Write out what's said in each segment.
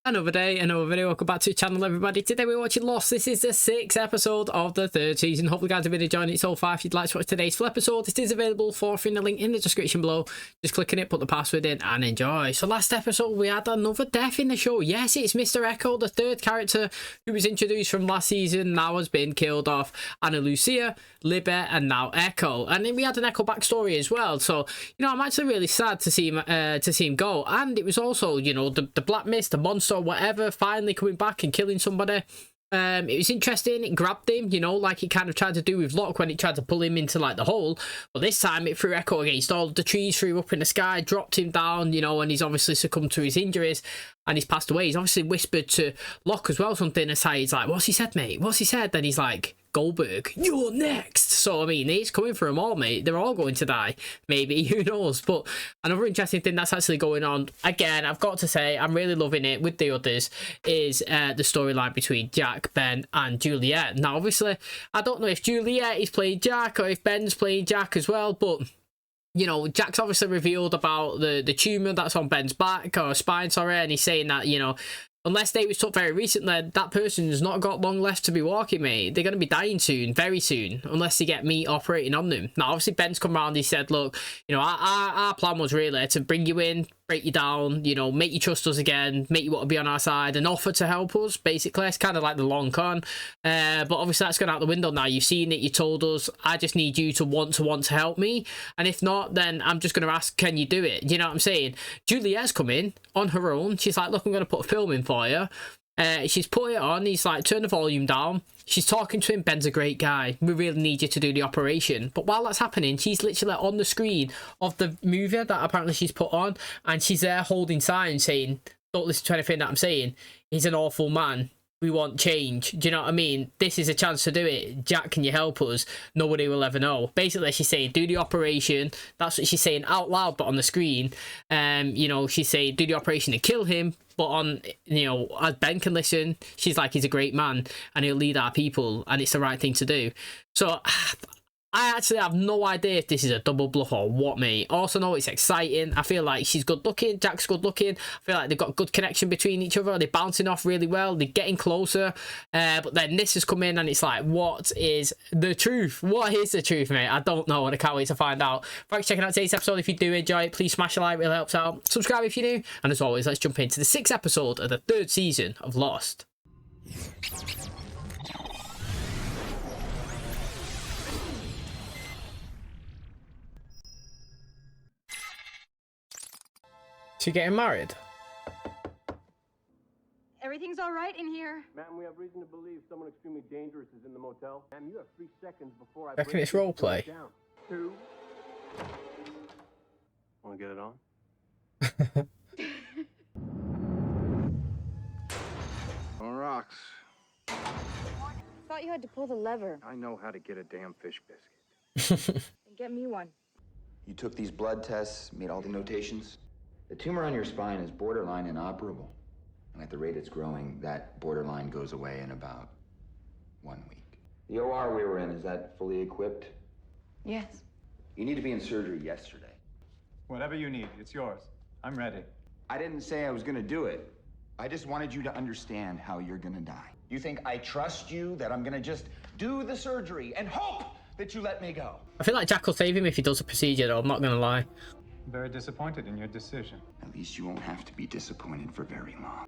Another day, another video. Welcome back to the channel, everybody. Today we're watching Lost. This is the 6th episode of the 3rd season. Hopefully, guys have been enjoying it so far. If you'd like to watch today's full episode, it is available for free in the link in the description below. Just click on it, put the password in, and enjoy. So, last episode, we had another death in the show. Yes, it's Mr. Echo, the 3rd character who was introduced from last season, now has been killed off. Anna Lucia, Libby, and now Echo. And then we had an Echo backstory as well. So, you know, I'm actually really sad to see him go. And it was also, you know, the Black Mist, the monster, whatever, finally coming back and killing somebody. It was interesting. It grabbed him, you know, like it kind of tried to do with Locke when it tried to pull him into like the hole. But this time it threw Echo against all the trees, threw up in the sky, dropped him down, you know, and he's obviously succumbed to his injuries and he's passed away. He's obviously whispered to Locke as well something aside. He's like, "What's he said, mate? What's he said?" Then he's like, "Goldberg, you're next." So I mean, he's coming for them all, mate. They're all going to die, maybe, who knows. But another interesting thing that's actually going on, again, I've got to say, I'm really loving it with the others, is the storyline between Jack, Ben and Juliet. Now obviously I don't know if Juliet is playing Jack or if Ben's playing Jack as well, but you know, Jack's obviously revealed about the tumour that's on Ben's back, or spine, sorry, and he's saying that, you know, unless they was took very recently, that person's not got long left to be walking, mate. They're going to be dying soon, very soon, unless they get me operating on them. Now, obviously, Ben's come around, he said, look, you know, our plan was really to bring you in, break you down, you know, make you trust us again, make you want to be on our side, and offer to help us, basically. It's kind of like the long con. But obviously, that's gone out the window now. You've seen it, you told us, I just need you to want to help me. And if not, then I'm just going to ask, can you do it? You know what I'm saying? Juliet's come in on her own. She's like, look, I'm going to put a film in for you. She's put it on. He's like, turn the volume down. She's talking to him. Ben's a great guy. We really need you to do the operation. But while that's happening, she's literally on the screen of the movie that apparently she's put on, and she's there holding signs saying, "Don't listen to anything that I'm saying. He's an awful man. We want change." Do you know what I mean? This is a chance to do it. Jack, can you help us? Nobody will ever know. Basically, she's saying, do the operation. That's what she's saying out loud, but on the screen. You know, she's saying, do the operation to kill him. But on, you know, as Ben can listen, she's like, he's a great man and he'll lead our people and it's the right thing to do. So I actually have no idea if this is a double bluff or what, mate. Also know it's exciting. I feel like she's good looking, Jack's good looking. I feel like they've got good connection between each other. They're bouncing off really well. They're getting closer. But then this has come in and it's like, what is the truth? What is the truth, mate? I don't know and I can't wait to find out. Thanks for checking out today's episode. If you do enjoy it, please smash a like, it really helps out. Subscribe if you're new. And as always, let's jump into the 6th episode of the 3rd season of Lost. She getting married? Everything's all right in here. Ma'am, we have reason to believe someone extremely dangerous is in the motel. Ma'am, you have 3 seconds before I reckon it's role play. Down. 2. Want to get it on? On rocks. Thought you had to pull the lever. I know how to get a damn fish biscuit. And get me one. You took these blood tests, made all the notations. The tumor on your spine is borderline inoperable. And at the rate it's growing, that borderline goes away in about 1 week. The OR we were in, is that fully equipped? Yes. You need to be in surgery yesterday. Whatever you need, it's yours. I'm ready. I didn't say I was gonna do it. I just wanted you to understand how you're gonna die. You think I trust you, that I'm gonna just do the surgery and hope that you let me go? I feel like Jack will save him if he does a procedure, though. I'm not going to lie. I'm very disappointed in your decision. At least you won't have to be disappointed for very long.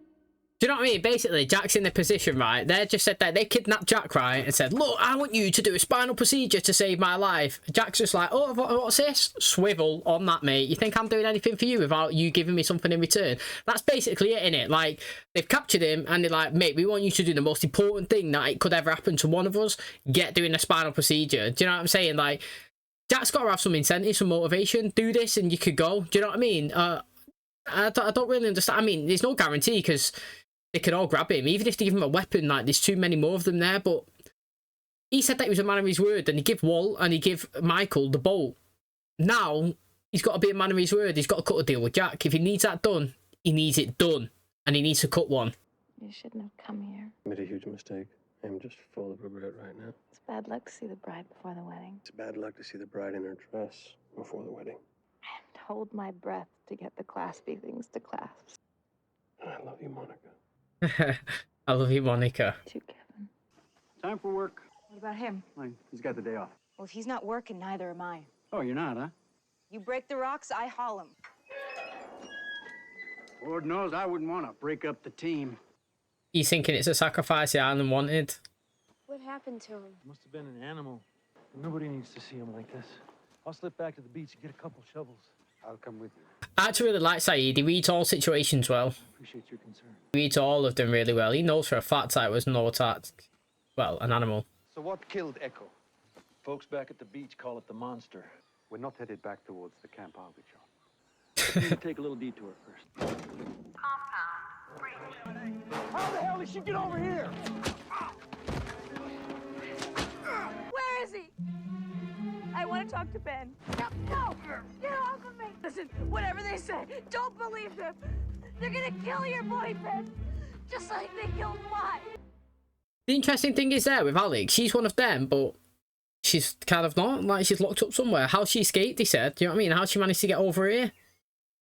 Do you know what I mean? Basically, Jack's in the position, right? They just said that they kidnapped Jack, right? And said, look, I want you to do a spinal procedure to save my life. Jack's just like, oh, what's this? Swivel on that, mate. You think I'm doing anything for you without you giving me something in return? That's basically it, innit? Like, they've captured him and they're like, mate, we want you to do the most important thing that it could ever happen to one of us. Get doing a spinal procedure. Do you know what I'm saying? Like, Jack's got to have some incentive, some motivation. Do this and you could go. Do you know what I mean? I don't really understand. I mean, there's no guarantee because they could all grab him. Even if they give him a weapon, like, there's too many more of them there. But he said that he was a man of his word, and he gave Walt and he gave Michael the boat. Now, he's got to be a man of his word. He's got to cut a deal with Jack. If he needs that done, he needs it done. And he needs to cut one. You shouldn't have come here. I made a huge mistake. I'm just full of regret right now. It's bad luck to see the bride before the wedding. It's bad luck to see the bride in her dress before the wedding. And hold my breath to get the claspy things to clasp. I love you, Monica. I love you, Monica. Too, Kevin. Time for work. What about him? Fine. He's got the day off. Well, if he's not working, neither am I. Oh, you're not, huh? You break the rocks, I haul them. Lord knows I wouldn't want to break up the team. He's thinking it's a sacrifice the island wanted. What happened to him? Must have been an animal. Nobody needs to see him like this. I'll slip back to the beach and get a couple shovels. I'll come with you. I actually really like Saeed. He reads all situations well. Appreciate your concern. He reads all of them really well. He knows for a fact that it was no attack. Well, an animal. So what killed Echo? Folks back at the beach call it the monster. We're not headed back towards the camp, are we, John? We need to take a little detour first. How the hell did she get over here? Where is he? I want to talk to Ben. No, no! Get off of me! Listen, whatever they say, don't believe them. They're gonna kill your boy, Ben. Just like they killed mine. The interesting thing is there with Alex, she's one of them, but she's kind of not. Like, she's locked up somewhere. How she escaped, he said. Do you know what I mean? How she managed to get over here?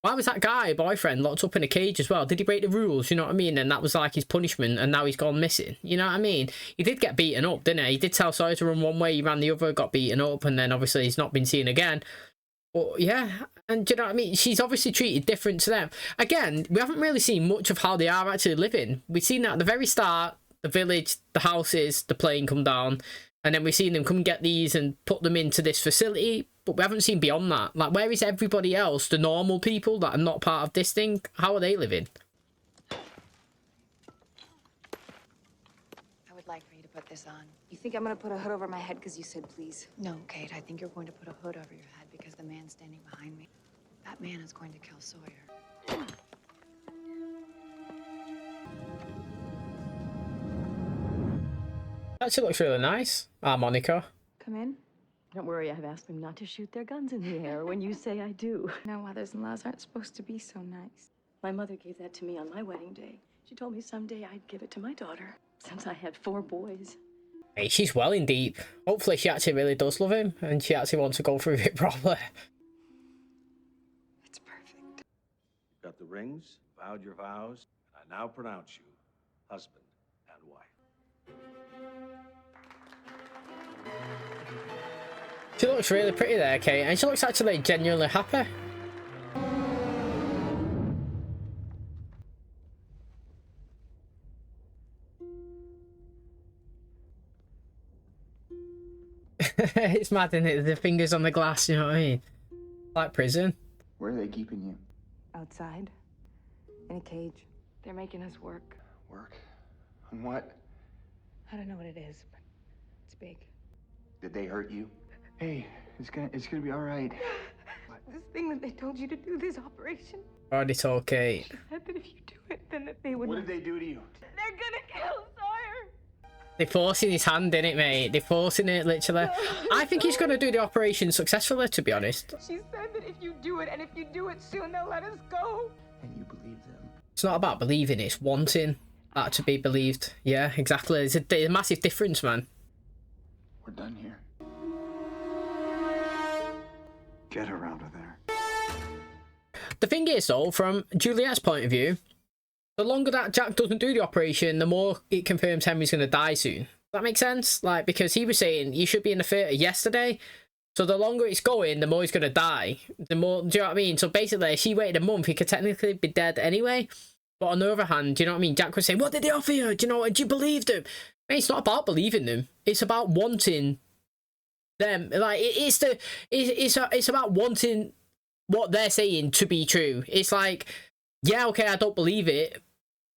Why was that guy, boyfriend, locked up in a cage as well? Did he break the rules? You know what I mean? And that was like his punishment, and now he's gone missing. You know what I mean? He did get beaten up, didn't he? He did tell Sawyer to run one way, he ran the other, got beaten up, and then obviously he's not been seen again. But yeah, and do you know what I mean? She's obviously treated different to them. Again, we haven't really seen much of how they are actually living. We've seen that at the very start, the village, the houses, the plane come down, and then we've seen them come get these and put them into this facility. But we haven't seen beyond that. Like, where is everybody else? The normal people that are not part of this thing? How are they living? I would like for you to put this on. You think I'm gonna put a hood over my head because you said please? No, Kate, I think you're going to put a hood over your head because the man standing behind me, that man is going to kill Sawyer. Actually looks really nice. Monica. Come in. Don't worry, I've asked them not to shoot their guns in the air when you say I do. No, mothers-in-laws aren't supposed to be so nice. My mother gave that to me on my wedding day. She told me someday I'd give it to my daughter, since I had 4 boys. Hey, she's well in deep. Hopefully she actually really does love him, and she actually wants to go through it properly. It's perfect. Got the rings, vowed your vows, and I now pronounce you husband and wife. She looks really pretty there, Kate, and she looks actually genuinely happy. It's mad, isn't it? The fingers on the glass, you know what I mean? Like prison. Where are they keeping you? Outside. In a cage. They're making us work. Work? On what? I don't know what it is, but it's big. Did they hurt you? Hey, it's gonna be all right. This thing that they told you to do, this operation, Already told Kate. said that if you do it, then that they would... What did they do to you? They're gonna kill Sawyer! They're forcing his hand in it, mate. They're forcing it, literally. I think he's going to do the operation successfully, to be honest. She said that if you do it, and if you do it soon, they'll let us go. And you believe them? It's not about believing, it's wanting that to be believed. Yeah, exactly. There's a massive difference, man. We're done here. Get her out of there. The thing is, though, from Juliet's point of view, the longer that Jack doesn't do the operation, the more it confirms Henry's going to die soon. Does that make sense? Like, because he was saying you should be in the theatre yesterday. So the longer it's going, the more he's going to die. The more, do you know what I mean? So basically, if she waited a month, he could technically be dead anyway. But on the other hand, do you know what I mean? Jack was saying, what did they offer you? Do you know, do you believe them? Mate, it's not about believing them. It's about wanting them. Like, it's about wanting what they're saying to be true. It's like, yeah, okay, I don't believe it.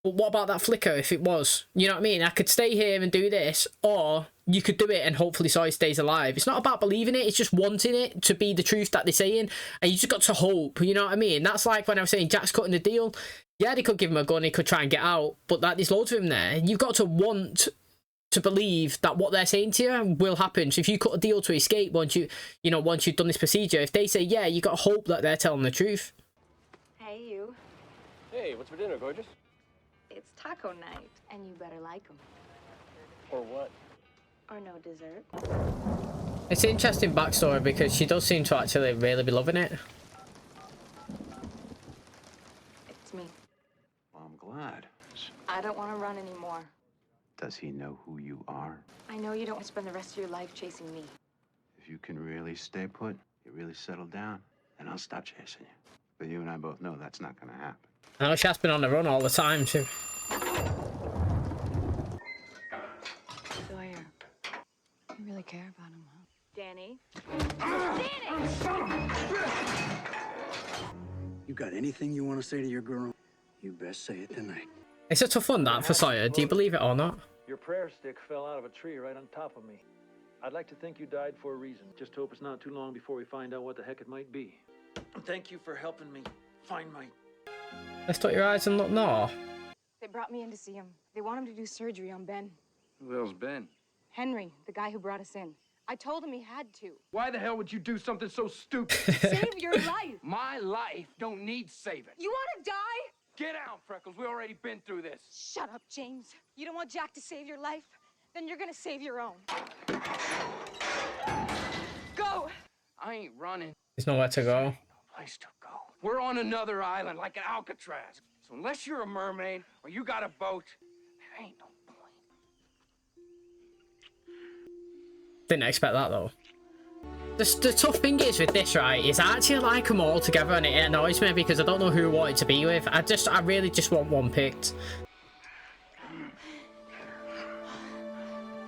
But what about that flicker if it was? You know what I mean? I could stay here and do this, or you could do it and hopefully Sawyer stays alive. It's not about believing it, it's just wanting it to be the truth that they're saying. And you just got to hope, you know what I mean? That's like when I was saying Jack's cutting the deal. Yeah, they could give him a gun, he could try and get out, but that there's loads of him there. You've got to want to believe that what they're saying to you will happen. So if you cut a deal to escape once you've done this procedure, if they say yeah, you got to hope that they're telling the truth. Hey, you. Hey, what's for dinner, gorgeous? It's taco night, and you better like them. Or what? Or no dessert. It's an interesting backstory because she does seem to actually really be loving it. It's me. Well, I'm glad. I don't don't want to run anymore. Does he know who you are? I know you don't want to spend the rest of your life chasing me. If you can really stay put, you really settle down, then I'll stop chasing you. But you and I both know that's not gonna happen. I know she has been on the run all the time, too. Sawyer, you really care about him, huh? Danny? You got anything you want to say to your girl? You best say it tonight. It's a tough one, that, for Sawyer. Do you believe it or not? Your prayer stick fell out of a tree right on top of me. I'd like to think you died for a reason. Just hope it's not too long before we find out what the heck it might be. Thank you for helping me find my... Lift up your eyes and look north. They brought me in to see him. They want him to do surgery on Ben. Who the hell's Ben? Henry, the guy who brought us in. I told him he had to. Why the hell would you do something so stupid? Save your life! My life don't need saving. You want to die? Get out, Freckles. We already been through this. Shut up, James. You don't want Jack to save your life? Then you're gonna save your own. Go! I ain't running. There's nowhere to go. No place to go. We're on another island like an Alcatraz. So unless you're a mermaid or you got a boat, there ain't no point. Didn't expect that, though. The tough thing is with this, right, is I actually like them all together, and it annoys me because I don't know who I wanted to be with. I really just want one picked.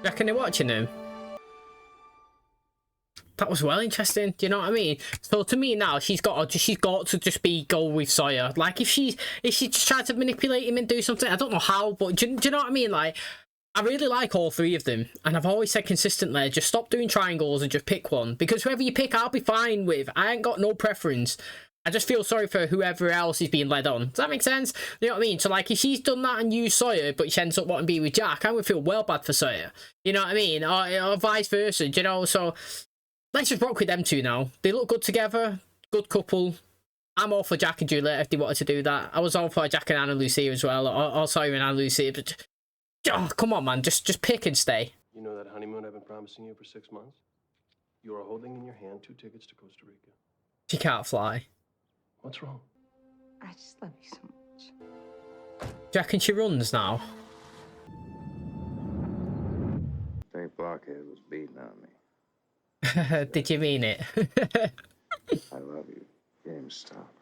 Reckon they're watching him? That was well interesting. Do you know what I mean? So to me now, she's got to just go with Sawyer. Like if she just tried to manipulate him and do something, I don't know how, but do you know what I mean? Like, I really like all three of them, and I've always said consistently, just stop doing triangles and just pick one, because whoever you pick, I'll be fine with. I ain't got no preference. I just feel sorry for whoever else is being led on. Does that make sense? You know what I mean? So, like, if she's done that and used Sawyer, but she ends up wanting to be with Jack, I would feel well bad for Sawyer. You know what I mean? Or vice versa, you know? So, let's just rock with them two now. They look good together. Good couple. I'm all for Jack and Juliet if they wanted to do that. I was all for Jack and Anna Lucia as well. Or Sawyer and Anna Lucia, but... Oh, come on, man. Just pick and stay. You know that honeymoon I've been promising you for 6 months? You are holding in your hand 2 tickets to Costa Rica. She can't fly. What's wrong? I just love you so much. Do you reckon she runs now? I think Blockhead was beating on me. Did you mean it? I love you. Game stop,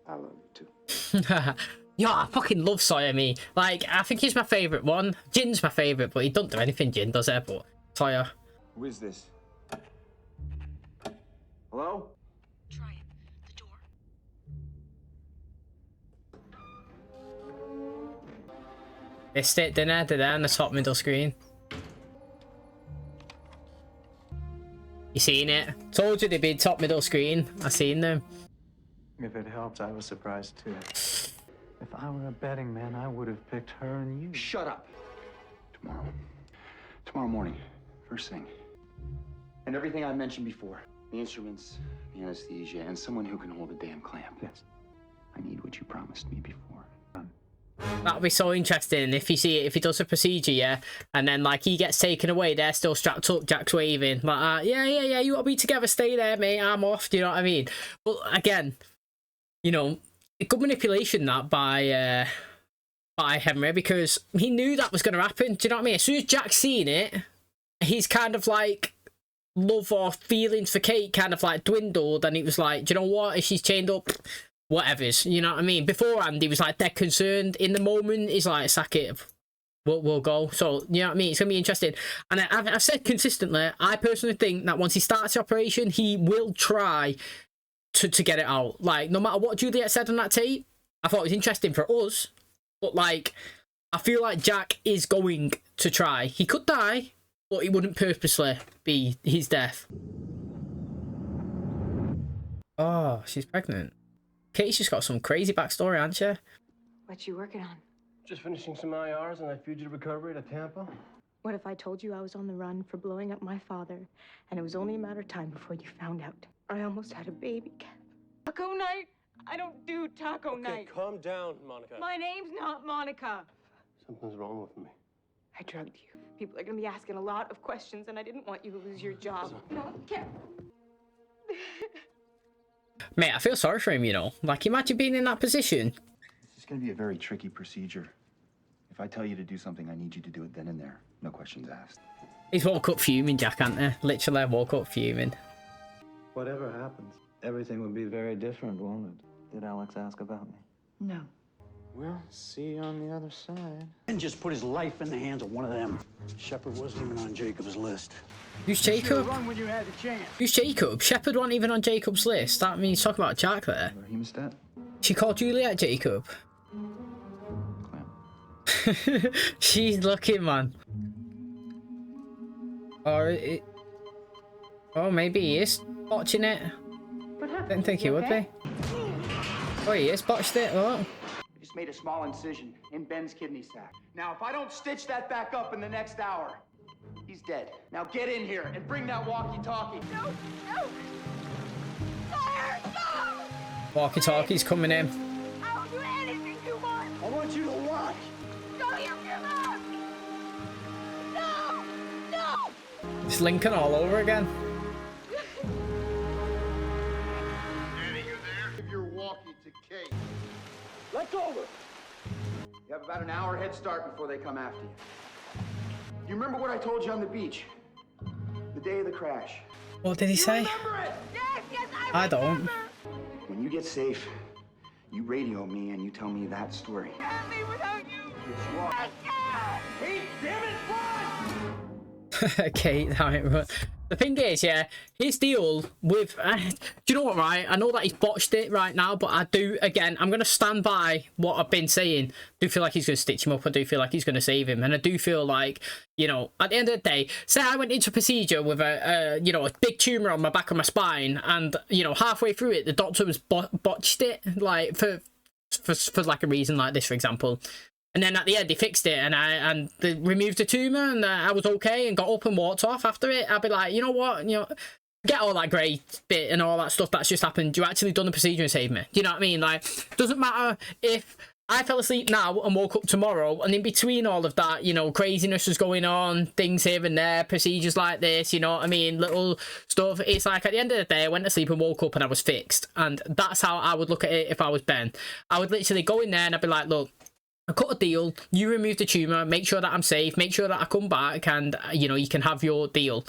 right? I love you too. Yo, I fucking love Sawyer, me. Like, I think he's my favourite one. Jin's my favourite, but he don't do anything, Jin, does it? But Sawyer. Who is this? Hello? Try it. The door. Missed it, didn't I? They're there on the top middle screen. You seen it? Told you they'd be top middle screen. I seen them. If it helps, I was surprised too. If I were a betting man, I would have picked her and you. Shut up. Tomorrow morning, first thing. And everything I mentioned before. The instruments, the anesthesia, and someone who can hold a damn clamp. Yes. I need what you promised me before. That'll be so interesting if you see it, if he does a procedure, yeah, and then like he gets taken away, they're still strapped up, Jack's waving like, yeah, you gotta be together, stay there, mate, I'm off. Do you know what I mean? But again, you know, good manipulation that by Henry, because he knew that was gonna happen. Do you know what I mean? As soon as Jack's seen it, he's kind of like love or feelings for Kate kind of like dwindled, and he was like, do you know what? If she's chained up, whatever's, you know what I mean? Beforehand, he was like dead concerned. In the moment, he's like, sack it, we'll go. So, you know what I mean? It's gonna be interesting. And I've said consistently, I personally think that once he starts the operation, he will try to get it out. Like, no matter what Juliet said on that tape, I thought it was interesting for us. But like, I feel like Jack is going to try. He could die, but it wouldn't purposely be his death. Oh, she's pregnant. Kate's just got some crazy backstory, hasn't she? What you working on? Just finishing some IRs on that fugitive recovery to Tampa. What if I told you I was on the run for blowing up my father, and it was only a matter of time before you found out? I almost had a baby. Taco night? I don't do taco night. Calm down, Monica. My name's not Monica. Something's wrong with me. I drugged you. People are gonna be asking a lot of questions, and I didn't want you to lose your job. No, can't. Mate, I feel sorry for him, you know. Like, imagine being in that position. gonna be a very tricky procedure. If I tell you to do something, I need you to do it then and there. No questions asked. He's woke up fuming, Jack, hasn't he? Literally woke up fuming. Whatever happens, everything would be very different, won't it? Did Alex ask about me? No. We'll see you on the other side. And just put his life in the hands of one of them. Shepard wasn't even on Jacob's list. Who's Jacob? Run when you had the chance. Who's Jacob? Shepard wasn't even on Jacob's list. That means talking about Jack there. Hemostat? She called Juliet Jacob. She's looking, man. Or oh, maybe he is botching it. Didn't think he would be. Oh, he is botched it. Oh. Just made a small incision in Ben's kidney sac. Now, if I don't stitch that back up in the next hour, he's dead. Now get in here and bring that walkie-talkie. No, no. Sawyer, no! Walkie-talkie's coming in. I'll do anything you want. I want you to watch. Don't you give up. No, no. It's Lincoln all over again. Danny, you there? Give your walkie to Kate. Let's over. You have about an hour head start before they come after you. You remember what I told you on the beach? The day of the crash. What did he say? Remember it? Yes, yes, I don't. When you get safe, you radio me and you tell me that story. I can't leave without you. Yes, you are. I can't. Kate, damn it, run! Okay, damn it. But the thing is, yeah, his deal with... do you know what, right? I know that he's botched it right now, but I do, again, I'm going to stand by what I've been saying. I do feel like he's going to stitch him up. I do feel like he's going to save him. And I do feel like, you know, at the end of the day, say I went into a procedure with a big tumour on my back of my spine, and, you know, halfway through it, the doctor was botched it, like, for like a reason like this, for example. And then at the end, he fixed it, and they removed the tumour, and I was okay, and got up and walked off after it. I'd be like, you know what, you know, forget all that great bit and all that stuff that's just happened. You actually done the procedure and saved me. Do you know what I mean? Like, doesn't matter if I fell asleep now and woke up tomorrow, and in between all of that, you know, craziness was going on, things here and there, procedures like this, you know what I mean, little stuff. It's like, at the end of the day, I went to sleep and woke up and I was fixed. And that's how I would look at it if I was Ben. I would literally go in there and I'd be like, look, I cut a deal, you remove the tumour, make sure that I'm safe, make sure that I come back, and, you know, you can have your deal.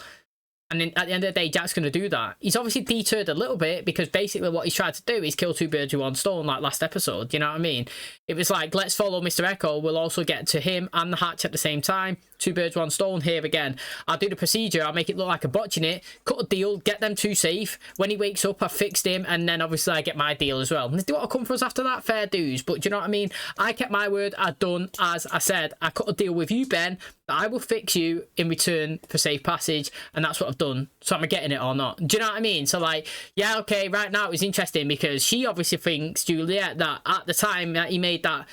And then at the end of the day, Jack's going to do that. He's obviously deterred a little bit, because basically what he's tried to do is kill two birds with one stone, like last episode, you know what I mean? It was like, let's follow Mr. Echo, we'll also get to him and the hatch at the same time. Two birds, one stone here again. I'll do the procedure, I'll make it look like I'm botching it, cut a deal, get them two safe. When he wakes up, I've fixed him, and then obviously I get my deal as well. And they do want to come for us after that, fair dues. But do you know what I mean? I kept my word, I'd done as I said. I cut a deal with you, Ben, that I will fix you in return for safe passage, and that's what I've done. So am I getting it or not? Do you know what I mean? So like, yeah, okay, right now it was interesting because she obviously thinks, Juliet, that at the time that he made that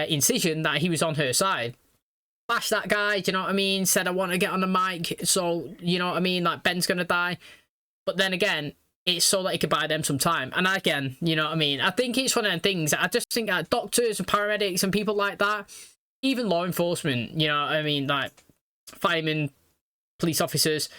incision, that he was on her side. Bash that guy, do you know what I mean? Said, I want to get on the mic, so, you know what I mean? Like, Ben's gonna die. But then again, it's so that he could buy them some time. And again, you know what I mean? I think it's one of them things. I just think that doctors and paramedics and people like that, even law enforcement, you know what I mean? Like, firemen, police officers,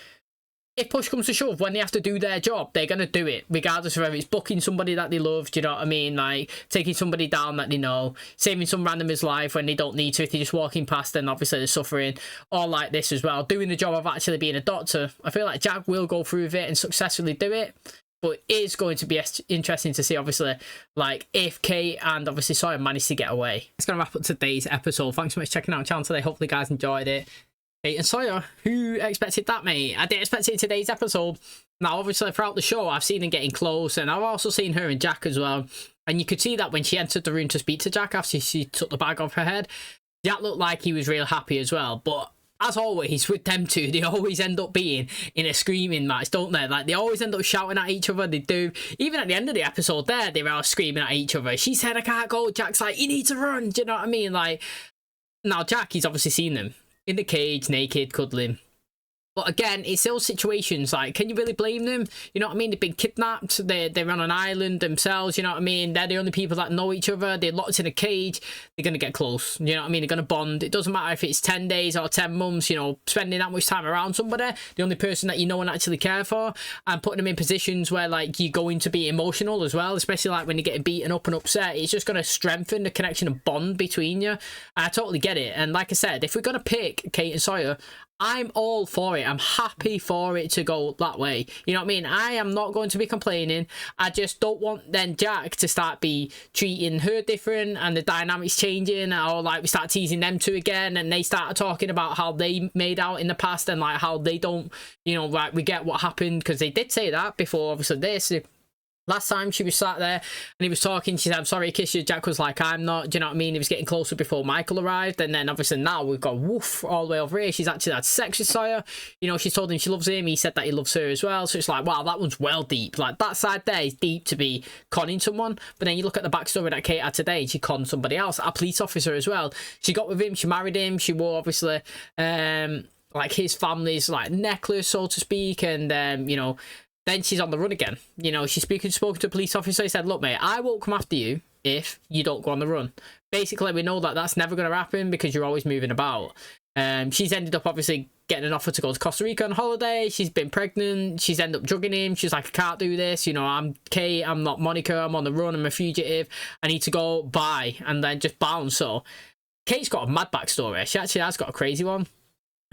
if push comes to shove, when they have to do their job, they're going to do it, regardless of whether it's booking somebody that they love, do you know what I mean? Like, taking somebody down that they know, saving some randomer's life when they don't need to, if they're just walking past and obviously they're suffering, or like this as well, doing the job of actually being a doctor. I feel like Jack will go through with it and successfully do it, but it is going to be interesting to see, obviously, like, if Kate and obviously Sawyer manage to get away. It's going to wrap up today's episode. Thanks so much for checking out the channel today. Hopefully you guys enjoyed it. Kate and Sawyer, who expected that, mate? I didn't expect it in today's episode. Now, obviously, throughout the show, I've seen them getting close, and I've also seen her and Jack as well. And you could see that when she entered the room to speak to Jack after she took the bag off her head, Jack looked like he was real happy as well. But as always, with them two, they always end up being in a screaming match, don't they? Like, they always end up shouting at each other. They do. Even at the end of the episode there, they were all screaming at each other. She said, I can't go. Jack's like, you need to run. Do you know what I mean? Like, now, Jack, he's obviously seen them in the cage, naked, cuddling. But again, it's those situations, like, can you really blame them? You know what I mean? They've been kidnapped. They're on an island themselves, you know what I mean? They're the only people that know each other. They're locked in a cage. They're going to get close. You know what I mean? They're going to bond. It doesn't matter if it's 10 days or 10 months, you know, spending that much time around somebody, the only person that you know and actually care for, and putting them in positions where, like, you're going to be emotional as well, especially, like, when you're getting beaten up and upset. It's just going to strengthen the connection and bond between you. I totally get it. And like I said, if we're going to pick Kate and Sawyer, I'm all for it. I'm happy for it to go that way. You know what I mean? I am not going to be complaining. I just don't want then Jack to start be treating her different and the dynamics changing, or like we start teasing them two again and they start talking about how they made out in the past and like how they don't, you know, like we get what happened, because they did say that before obviously this. Last time she was sat there and he was talking, she said, I'm sorry to kiss you. Jack was like, I'm not. Do you know what I mean? He was getting closer before Michael arrived. And then obviously now we've got woof all the way over here. She's actually had sex with Sawyer. You know, she's told him she loves him. He said that he loves her as well. So it's like, wow, that one's well deep. Like, that side there is deep to be conning someone. But then you look at the backstory that Kate had today and she conned somebody else, a police officer as well. She got with him. She married him. She wore, obviously, like his family's like necklace, so to speak. And, you know, then she's on the run again. You know, she's spoken to a police officer. He said, look, mate, I won't come after you if you don't go on the run. Basically, we know that that's never going to happen because you're always moving about. She's ended up obviously getting an offer to go to Costa Rica on holiday. She's been pregnant. She's ended up drugging him. She's like, I can't do this. You know, I'm Kate. I'm not Monica. I'm on the run. I'm a fugitive. I need to go. Bye. And then just bounce. So Kate's got a mad backstory. She actually has got a crazy one.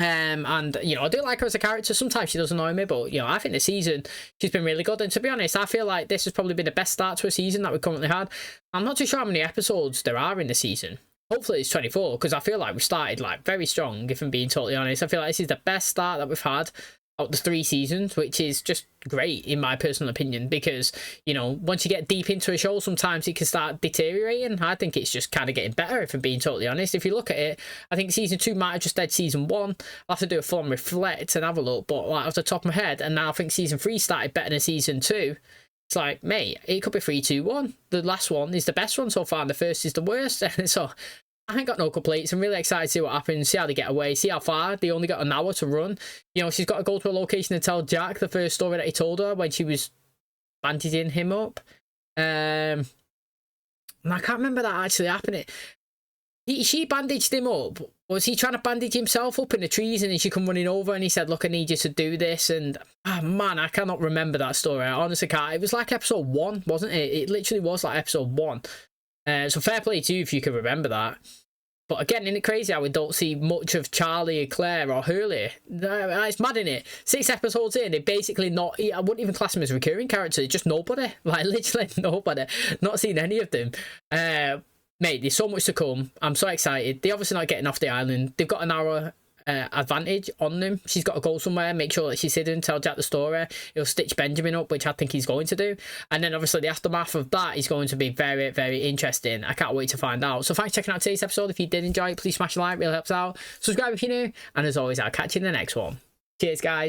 And, you know, I do like her as a character. Sometimes she does annoy me, but, you know, I think this season she's been really good. And to be honest, I feel like this has probably been the best start to a season that we've currently had. I'm not too sure how many episodes there are in the season. Hopefully it's 24, because I feel like we started, like, very strong, if I'm being totally honest. I feel like this is the best start that we've had out the 3 seasons, which is just great in my personal opinion, because, you know, once you get deep into a show, sometimes it can start deteriorating. I think it's just kind of getting better, if I'm being totally honest. If you look at it, I think season 2 might have just dead season 1. I'll have to do a full reflect and have a look, but like off the top of my head, and now I think season 3 started better than season 2. It's like, mate, it could be 3, 2, 1. The last one is the best one so far, and the first is the worst. So I ain't got no complaints. I'm really excited to see what happens, see how they get away, see how far. They only got an hour to run. You know, she's got to go to a location to tell Jack the first story that he told her when she was bandaging him up. And I can't remember that actually happening. She bandaged him up. Was he trying to bandage himself up in the trees, and then she come running over and he said, look, I need you to do this? And, oh man, I cannot remember that story. I honestly can't. It was like episode 1, wasn't it? It literally was like episode 1. So fair play to you if you can remember that. But again, isn't it crazy how we don't see much of Charlie, Claire, or Hurley? It's mad, innit? 6 episodes in, they're basically not... I wouldn't even class them as recurring characters. Just nobody. Like, literally nobody. Not seen any of them. Mate, there's so much to come. I'm so excited. They're obviously not getting off the island. They've got an hour advantage on them. She's got to go somewhere, make sure that she's hidden, tell Jack the story. He'll stitch Benjamin up, which I think he's going to do. And then obviously the aftermath of that is going to be very, very interesting. I can't wait to find out. So thanks for checking out today's episode. If you did enjoy it, please smash a like, really helps out. Subscribe if you're new. And as always, I'll catch you in the next one. Cheers, guys.